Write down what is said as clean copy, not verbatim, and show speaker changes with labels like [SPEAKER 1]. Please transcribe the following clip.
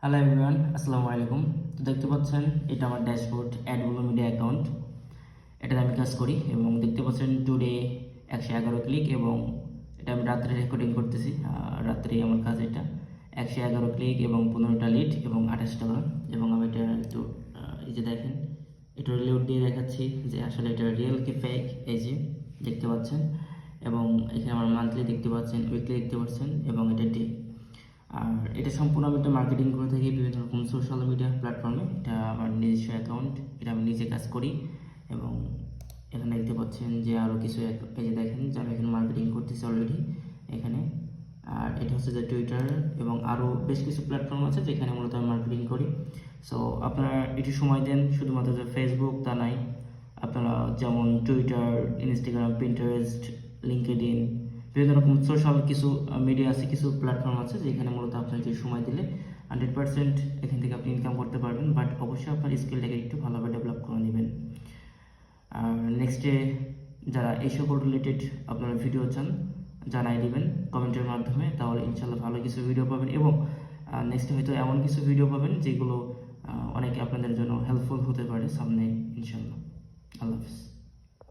[SPEAKER 1] Hello everyone, আসসালামু আলাইকুম। তো দেখতে পাচ্ছেন এটা আমার ড্যাশবোর্ড অ্যাডগুলো মিডিয়া অ্যাকাউন্ট। এটাতে আমি কাজ করি এবং দেখতে পাচ্ছেন টুডে 111 ক্লিক এবং এটা আমি রাত্রে রেকর্ডিং করতেছি। রাত্রে আমার কাজ এটা 111 ক্লিক এবং 15টা লিড এবং 28 টাকা। এবং আমি এটা একটু এই যে দেখেন এটা লোড দিয়ে দেখাচ্ছি যে আসলে এটা রিয়েল কি ফেক। এই যে দেখতে পাচ্ছেন এবং এখানে আমার মান্থলি দেখতে পাচ্ছেন, উইকলি দেখতে পাচ্ছেন এবং এটা ডে। আর এটা সম্পূর্ণ আমি এটা মার্কেটিং করে থাকি বিভিন্ন রকম সোশ্যাল মিডিয়া প্ল্যাটফর্মে। এটা আমার নিজস্ব অ্যাকাউন্ট, এটা আমি নিজে কাজ করি এবং এখানে দেখতে পাচ্ছেন যে আরও কিছু এই যে দেখেন যে আমি এখানে মার্কেটিং করতেছি অলরেডি এখানে। আর এটা হচ্ছে যে টুইটার এবং আরও বেশ কিছু প্ল্যাটফর্ম আছে যেখানে মূলত আমি মার্কেটিং করি। সো আপনারা একটু সময় দেন, শুধুমাত্র যে ফেসবুক তা নাই, আপনারা যেমন টুইটার, ইনস্টাগ্রাম, পিন্টারেস্ট, লিঙ্কডইন, বিভিন্ন রকম সোশ্যাল কিছু মিডিয়া আছে, কিছু প্ল্যাটফর্ম আছে যেখানে মূলত আপনার যে সময় দিলে 100% এখান থেকে আপনি ইনকাম করতে পারবেন। বাট অবশ্যই আপনার স্কিলটাকে একটু ভালোভাবে ডেভেলপ করে নেবেন। আর নেক্সটে যারা এই সকল রিলেটেড আপনারা ভিডিও চান জানাই দিবেন কমেন্টের মাধ্যমে, তাহলে ইনশাল্লাহ ভালো কিছু ভিডিও পাবেন এবং নেক্সটে হয়তো এমন কিছু ভিডিও পাবেন যেগুলো অনেকে আপনাদের জন্য হেল্পফুল হতে পারে সামনে ইনশাল্লাহ। আল্লাহ হাফিজ।